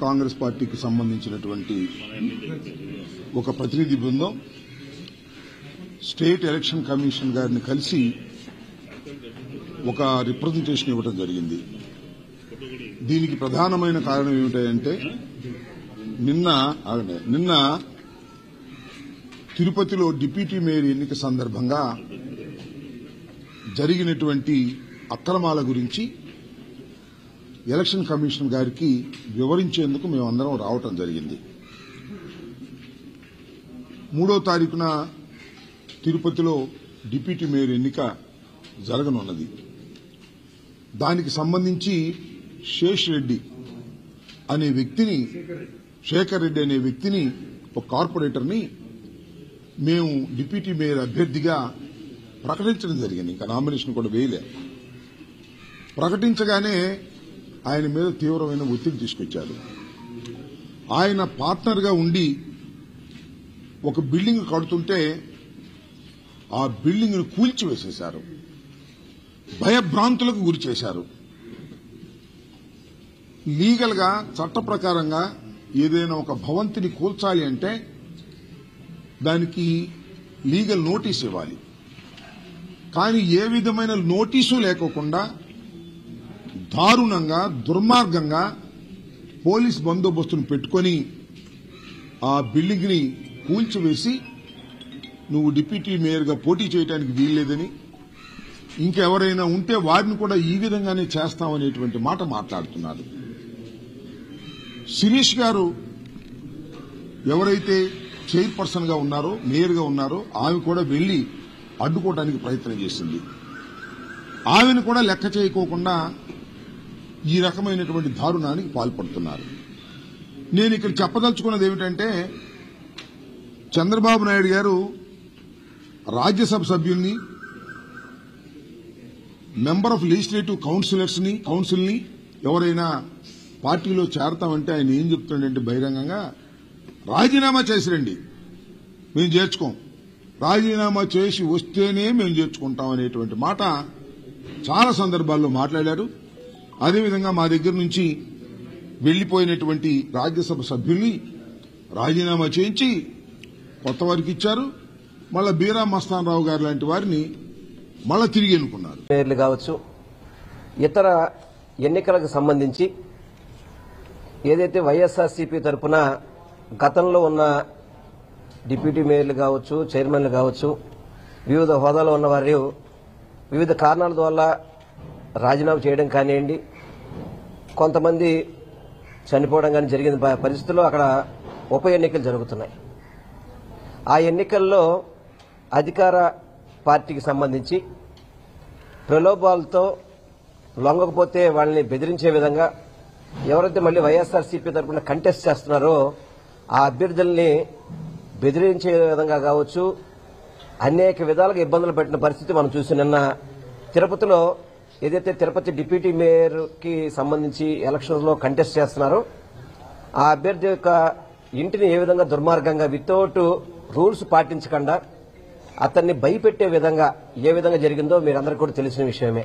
కాంగ్రెస్ పార్టీకి సంబంధించినటువంటి ఒక ప్రతినిధి బృందం స్టేట్ ఎలక్షన్ కమిషన్ గారిని కలిసి ఒక రిప్రజెంటేషన్ ఇవ్వడం జరిగింది. దీనికి ప్రధానమైన కారణం ఏమిటంటే నిన్న తిరుపతిలో డిప్యూటీ మేయర్ ఎన్నిక సందర్భంగా జరిగినటువంటి అక్రమాల గురించి ఎలక్షన్ కమిషన్ గారికి వివరించేందుకు మేమందరం రావటం జరిగింది. 3వ తారీఖున తిరుపతిలో డిప్యూటీ మేయర్ ఎన్నిక జరగనున్నది. దానికి సంబంధించి శేఖర్ రెడ్డి అనే వ్యక్తిని ఒక కార్పొరేటర్ని మేము డిప్యూటీ మేయర్ అభ్యర్థిగా ప్రకటించడం జరిగింది. ఇంకా నామినేషన్ కూడా వేయలే. ప్రకటించగానే ఆయన మీద తీవ్రమైన ఒత్తిడి తీసుకొచ్చారు. ఆయన పార్ట్నర్గా ఉండి ఒక బిల్డింగ్ కడుతుంటే ఆ బిల్డింగ్ ను కూల్చివేసేశారు, భయభ్రాంతులకు గురి చేశారు. లీగల్ గా చట్ట ప్రకారంగా ఏదైనా ఒక భవంతిని కూల్చాలి అంటే దానికి లీగల్ నోటీస్ ఇవ్వాలి. కానీ ఏ విధమైన నోటీసు లేకోకుండా దారుణంగా దుర్మార్గంగా పోలీస్ బందోబస్తును పెట్టుకుని ఆ బిల్డింగ్ ని కూల్చివేసి నువ్వు డిప్యూటీ మేయర్గా పోటీ చేయడానికి వీల్లేదని, ఇంకెవరైనా ఉంటే వారిని కూడా ఈ విధంగానే చేస్తామనేటువంటి మాట మాట్లాడుతున్నారు. శిరీష్ గారు ఎవరైతే చైర్పర్సన్ గా ఉన్నారో, మేయర్ గా ఉన్నారో, ఆమె కూడా వెళ్లి అడ్డుకోవడానికి ప్రయత్నం చేసింది. ఆమెను కూడా లెక్క చేయకోకుండా ఈ రకమైనటువంటి దారుణానికి పాల్పడుతున్నారు. నేను ఇక్కడ చెప్పదలుచుకున్నది ఏమిటంటే, చంద్రబాబు నాయుడు గారు రాజ్యసభ సభ్యుల్ని, మెంబర్ ఆఫ్ లెజిస్లేటివ్ కౌన్సిల్ని ఎవరైనా పార్టీలో చేరతామంటే ఆయన ఏం చెప్తాడంటే బహిరంగంగా రాజీనామా చేసిరండి, మేము చేర్చుకోం, రాజీనామా చేసి వస్తేనే మేము చేర్చుకుంటాం అనేటువంటి మాట చాలా సందర్భాల్లో మాట్లాడారు. అదేవిధంగా మా దగ్గర నుంచి వెళ్లిపోయినటువంటి రాజ్యసభ సభ్యుల్ని రాజీనామా చేయించి కొత్త వారికి ఇచ్చారు. మళ్ళా బీరా మస్తాన్ రావు గారు లాంటి వారిని మళ్ళా తిరిగి ఎన్నుకున్నారు. మేయర్లు కావచ్చు, ఇతర ఎన్నికలకు సంబంధించి ఏదైతే వైఎస్ఆర్సీపీ తరఫున గతంలో ఉన్న డిప్యూటీ మేయర్లు కావచ్చు, చైర్మన్లు కావచ్చు, వివిధ హోదాలో ఉన్నవారు వివిధ కారణాల ద్వారా రాజీనామా చేయడం కానివ్వండి, కొంతమంది చనిపోవడం కానీ జరిగిన పరిస్థితుల్లో అక్కడ ఉప ఎన్నికలు జరుగుతున్నాయి. ఆ ఎన్నికల్లో అధికార పార్టీకి సంబంధించి ప్రలోభాలతో లొంగకపోతే వాళ్ళని బెదిరించే విధంగా ఎవరైతే మళ్లీ వైఎస్ఆర్సీపీ తరఫున కంటెస్ట్ చేస్తున్నారో ఆ అభ్యర్థుల్ని బెదిరించే విధంగా కావచ్చు, అనేక విధాలుగా ఇబ్బందులు పెట్టిన పరిస్థితి మనం చూసి నిన్న తిరుపతిలో ఏదైతే తిరుపతి డిప్యూటీ మేయర్ కి సంబంధించి ఎలక్షన్స్ లో కంటెస్ట్ చేస్తున్నారో ఆ అభ్యర్థి యొక్క ఇంటిని ఏ విధంగా దుర్మార్గంగా వితౌట్ రూల్స్ పాటించకుండా అతన్ని భయపెట్టే విధంగా ఏ విధంగా జరిగిందో మీరందరికీ కూడా తెలిసిన విషయమే.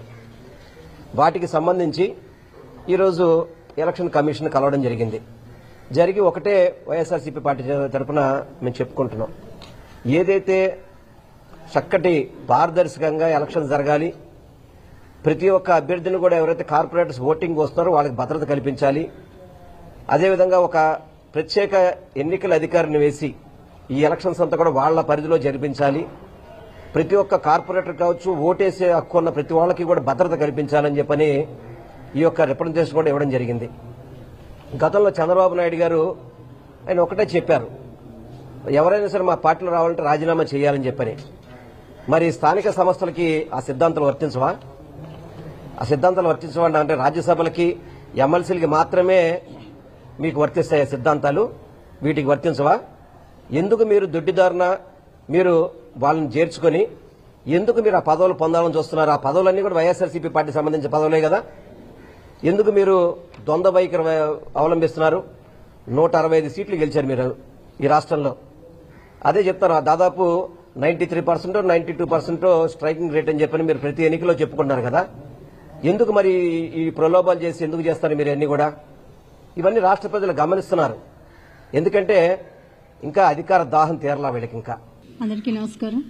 వాటికి సంబంధించి ఈరోజు ఎలక్షన్ కమిషన్ కలవడం జరిగి ఒకటే వైఎస్ఆర్సీపీ పార్టీ తరఫున మేము చెప్పుకుంటున్నాం, ఏదైతే చక్కటి పారదర్శకంగా ఎలక్షన్ జరగాలి, ప్రతి ఒక్క అభ్యర్థిని కూడా ఎవరైతే కార్పొరేటర్స్ ఓటింగ్ వస్తున్నారో వాళ్ళకి భద్రత కల్పించాలి, అదేవిధంగా ఒక ప్రత్యేక ఎన్నికల అధికారిని వేసి ఈ ఎలక్షన్స్ అంతా కూడా వాళ్ల పరిధిలో జరిపించాలి, ప్రతి ఒక్క కార్పొరేటర్ కావచ్చు, ఓటేసే హక్కు ఉన్న ప్రతి వాళ్ళకి కూడా భద్రత కల్పించాలని చెప్పని ఈ యొక్క రిప్రజెంటేషన్ కూడా ఇవ్వడం జరిగింది. గతంలో చంద్రబాబు నాయుడు గారు ఆయన ఒకటే చెప్పారు, ఎవరైనా సరే మా పార్టీలో రావాలంటే రాజీనామా చేయాలని చెప్పని. మరి స్థానిక సంస్థలకి ఆ సిద్ధాంతాలు వర్తించవా? ఆ సిద్ధాంతాలు వర్తించవా అంటే రాజ్యసభలకి, ఎమ్మెల్సీలకి మాత్రమే మీకు వర్తిస్తాయి సిద్ధాంతాలు, వీటికి వర్తించవా? ఎందుకు మీరు దొడ్డిదారున మీరు వాళ్ళని చేర్చుకొని ఎందుకు మీరు ఆ పదవులు పొందాలని చూస్తున్నారు? ఆ పదవులన్నీ కూడా వైఎస్ఆర్సీపీ పార్టీ సంబంధించిన పదవులే కదా. ఎందుకు మీరు ద్వంద్వ వైఖరి అవలంబిస్తున్నారు? 165 సీట్లు గెలిచారు మీరు ఈ రాష్ట్రంలో. అదే చెప్తారు, దాదాపు 93%, 92% స్ట్రైకింగ్ రేట్ అని చెప్పని మీరు ప్రతి ఎన్నికలో చెప్పుకుంటున్నారు కదా. ఎందుకు మరి ఈ ప్రలోభాలు చేసి ఎందుకు చేస్తారు మీరు అన్ని కూడా? ఇవన్నీ రాష్ట్ర ప్రజలు గమనిస్తున్నారు. ఎందుకంటే ఇంకా అధికార దాహం తీరలా వీళ్ళకి. ఇంకా అందరికీ నమస్కారం.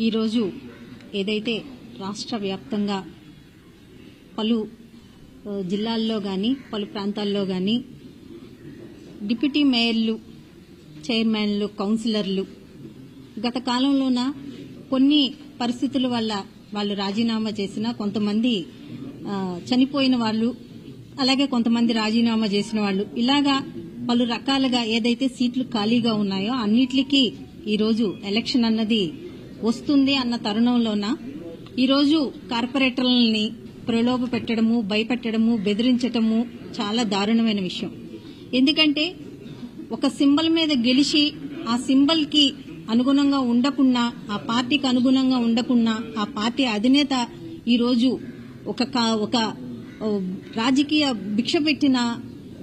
ఈరోజు ఏదైతే రాష్ట్ర వ్యాప్తంగా పలు జిల్లాల్లో కానీ పలు ప్రాంతాల్లో కానీ డిప్యూటీ మేయర్లు, చైర్మన్లు, కౌన్సిలర్లు గత కాలంలోన కొన్ని పరిస్థితుల వల్ల వాళ్ళు రాజీనామా చేసిన, కొంతమంది చనిపోయిన వాళ్ళు, అలాగే కొంతమంది రాజీనామా చేసిన వాళ్ళు, ఇలాగా పలు రకాలుగా ఏదైతే సీట్లు ఖాళీగా ఉన్నాయో అన్నిటికీ ఈరోజు ఎలక్షన్ అన్నది వస్తుంది అన్న తరుణంలోన ఈరోజు కార్పొరేటర్లని ప్రలోభ పెట్టడము, భయపెట్టడము, బెదిరించటము చాలా దారుణమైన విషయం. ఎందుకంటే ఒక సింబల్ మీద గెలిచి ఆ సింబల్ కి అనుగుణంగా ఉండకున్నా, ఆ పార్టీకి అనుగుణంగా ఉండకున్నా, ఆ పార్టీ అధినేత ఈరోజు ఒక రాజకీయ భిక్ష పెట్టిన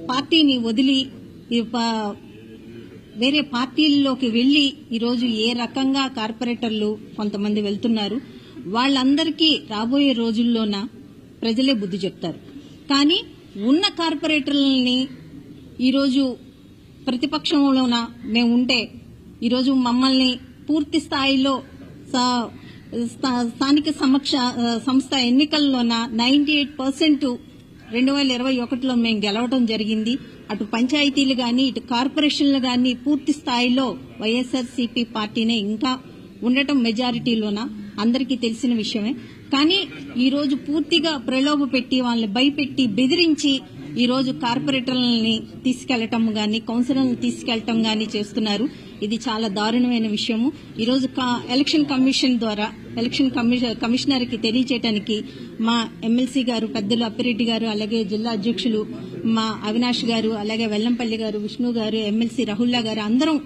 పార్టీని వదిలి వేరే పార్టీల్లోకి వెళ్లి ఈరోజు ఏ రకంగా కార్పొరేటర్లు కొంతమంది వెళ్తున్నారు, వాళ్ళందరికీ రాబోయే రోజుల్లోన ప్రజలే బుద్ధి చెప్తారు. కానీ ఉన్న కార్పొరేటర్లని ఈరోజు ప్రతిపక్షంలోన మేము ఉంటే ఈరోజు మమ్మల్ని పూర్తి స్థాయిలో స్థానిక సంస్థ ఎన్నికల్లోన 98% 2021లో మేము గెలవడం జరిగింది. అటు పంచాయతీలు గాని ఇటు కార్పొరేషన్లు గాని పూర్తి స్థాయిలో వైఎస్ఆర్సీపీ పార్టీనే ఇంకా ఉండటం మెజారిటీలోన అందరికీ తెలిసిన విషయమే. కానీ ఈ రోజు పూర్తిగా ప్రలోభ పెట్టి వాళ్ళని భయపెట్టి బెదిరించి ఈ రోజు కార్పొరేటర్లని తీసుకెళ్లటం గాని కౌన్సిలర్లను తీసుకెళ్లటం గాని చేస్తున్నారు. ఇది చాలా దారుణమైన విషయము. ఈ రోజు ఎలక్షన్ కమిషన్ ద్వారా ఎలక్షన్ కమిషనర్ కి తెలియచేయడానికి మా ఎమ్మెల్సీ గారు పెద్దలు అప్పిరెడ్డి గారు, అలాగే జిల్లా అధ్యక్షులు మా అవినాష్ గారు, అలాగే వెల్లంపల్లి గారు, విష్ణు గారు, ఎమ్మెల్సీ రహుల్లా గారు అందరం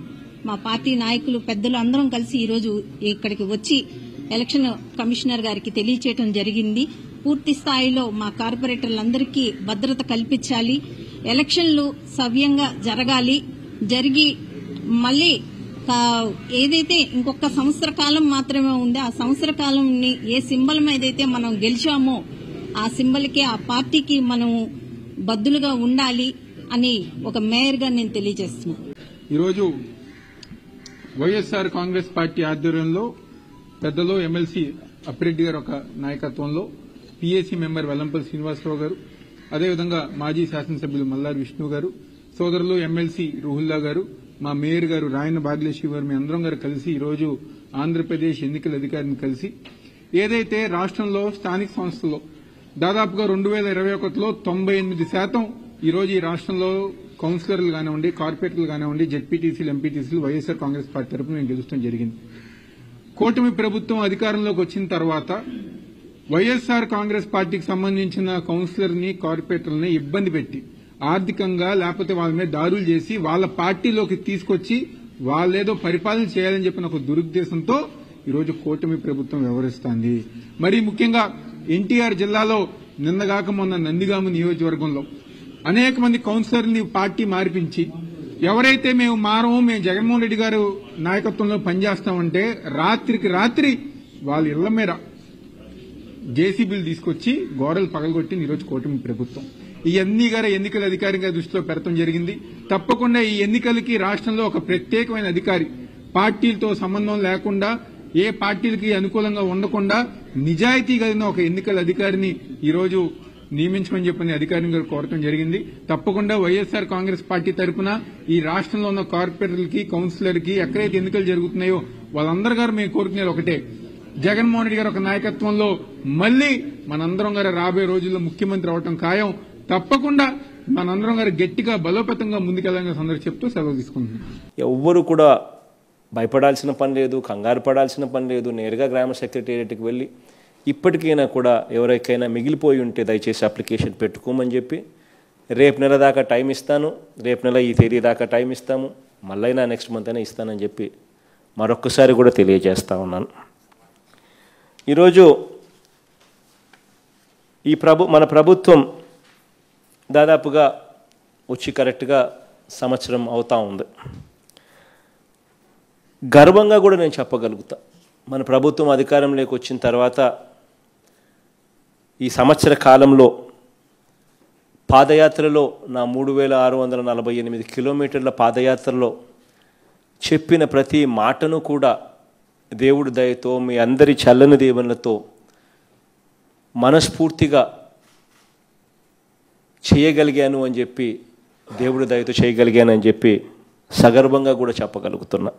మా పార్టీ నాయకులు పెద్దలు అందరం కలిసి ఈ రోజు ఇక్కడికి వచ్చి ఎలక్షన్ కమిషనర్ గారికి తెలియచేయడం జరిగింది. పూర్తి స్థాయిలో మా కార్పొరేటర్లందరికీ భద్రత కల్పించాలి, ఎలక్షన్లు సవ్యంగా జరగాలి, జరిగి మళ్లీ ఏదైతే ఇంకొక సంవత్సర కాలం మాత్రమే ఉంది, ఆ సంవత్సర కాలంని ఏ సింబల్ మీద అయితే మనం గెలిచామో ఆ సింబల్ కి ఆ పార్టీకి మనం బద్దులుగా ఉండాలి అని ఒక మేయర్ గా నేను తెలియజేస్తున్నాను. ఈరోజు వైఎస్ఆర్ కాంగ్రెస్ పార్టీ ఆధ్వర్యంలో పెద్దలు ఎమ్మెల్సీ అప్పిరెడ్డి గారు ఒక నాయకత్వంలో పీఏసీ మెంబర్ వెల్లంపల్లి శ్రీనివాసరావు గారు, అదేవిధంగా మాజీ శాసనసభ్యులు మల్లారి విష్ణు గారు, సోదరులు ఎమ్మెల్సీ రుహుల్లా గారు, మా మేయర్ గారు రాయన భాగ్యలక్ష్మి గారు, మీ అందరం గారు కలిసి ఈరోజు ఆంధ్రప్రదేశ్ ఎన్నికల అధికారిని కలిసి ఏదైతే రాష్ట్రంలో స్థానిక సంస్థల్లో దాదాపుగా 2021లో 98% ఈరోజు ఈ రాష్ట్రంలో కౌన్సిలర్లు కానివ్వండి, కార్పొరేటర్లు కానివ్వండి, జెడ్పీటీసీలు, ఎంపీటీసీలు వైఎస్ఆర్ కాంగ్రెస్ పార్టీ తరఫున నేను గెలుచడం జరిగింది. కూటమి ప్రభుత్వం అధికారంలోకి వచ్చిన తర్వాత వైఎస్ఆర్ కాంగ్రెస్ పార్టీకి సంబంధించిన కౌన్సిలర్ని, కార్పొరేటర్లని ఇబ్బంది పెట్టి ఆర్థికంగా లేకపోతే వాళ్ళ మీద దాడులు చేసి వాళ్ళ పార్టీలోకి తీసుకొచ్చి వాళ్ళేదో పరిపాలన చేయాలని చెప్పిన ఒక దురుద్దేశంతో ఈరోజు కూటమి ప్రభుత్వం వ్యవహరిస్తోంది. మరి ముఖ్యంగా ఎన్టీఆర్ జిల్లాలో నిన్నగాక మొన్న నందిగామ నియోజకవర్గంలో అనేక మంది కౌన్సిలర్ని పార్టీ మార్పించి ఎవరైతే మేము జగన్మోహన్ రెడ్డి గారు నాయకత్వంలో పనిచేస్తామంటే రాత్రికి రాత్రి వాళ్ళ ఇళ్ల మీద జేసీబీలు తీసుకొచ్చి గోడలు పగలగొట్టి ఈరోజు కూటమి ప్రభుత్వం ఇవన్నీ గారు ఎన్నికల అధికారిగా దృష్టిలో పెడతాం జరిగింది. తప్పకుండా ఈ ఎన్నికలకి రాష్ట్రంలో ఒక ప్రత్యేకమైన అధికారి పార్టీలతో సంబంధం లేకుండా ఏ పార్టీలకి అనుకూలంగా ఉండకుండా నిజాయితీ కలిగిన ఒక ఎన్నికల అధికారిని ఈరోజు నియమించమని చెప్పని అధికారిని గారు కోరటం జరిగింది. తప్పకుండా వైఎస్ఆర్ కాంగ్రెస్ పార్టీ తరఫున ఈ రాష్ట్రంలో ఉన్న కార్పొరేటర్లకి, కౌన్సిలర్కి ఎక్కడైతే ఎన్నికలు జరుగుతున్నాయో వాళ్ళందరూ గారు మేము కోరుకునేది ఒకటే, జగన్మోహన్ రెడ్డి గారు ఒక నాయకత్వంలో మళ్లీ మనందరం గారు రాబోయే రోజుల్లో ముఖ్యమంత్రి అవటం ఖాయం. తప్పకుండా మనందరం గారు గట్టిగా బలోపేతంగా ముందుకెళ్లాలని సందర్భంగా చెప్తూ సెలవు తీసుకుంటున్నాం. ఎవ్వరు కూడా భయపడాల్సిన పని లేదు, కంగారు పడాల్సిన పని లేదు. నేరుగా గ్రామ సెక్రటేరియట్కి వెళ్ళి ఇప్పటికైనా కూడా ఎవరికైనా మిగిలిపోయి ఉంటే దయచేసి అప్లికేషన్ పెట్టుకోమని చెప్పి రేపు నెల దాకా టైం ఇస్తాను, రేపు నెల ఈ తేదీ దాకా టైం ఇస్తాము, మళ్ళైనా నెక్స్ట్ మంత్ అయినా ఇస్తానని చెప్పి మరొక్కసారి కూడా తెలియజేస్తా ఉన్నాను. ఈరోజు మన ప్రభుత్వం దాదాపుగా వచ్చి కరెక్ట్గా సంవత్సరం అవుతా ఉంది. గర్వంగా కూడా నేను చెప్పగలుగుతా, మన ప్రభుత్వం అధికారంలోకి వచ్చిన తర్వాత ఈ సంవత్సర కాలంలో పాదయాత్రలో నా 3648 కిలోమీటర్ల పాదయాత్రలో చెప్పిన ప్రతి మాటను కూడా దేవుడి దయతో మీ అందరి చల్లని దీవెనలతో మనస్ఫూర్తిగా చేయగలిగాను అని చెప్పి, దేవుడి దయతో చేయగలిగాను అని చెప్పి సగర్వంగా కూడా చెప్పగలుగుతున్నా.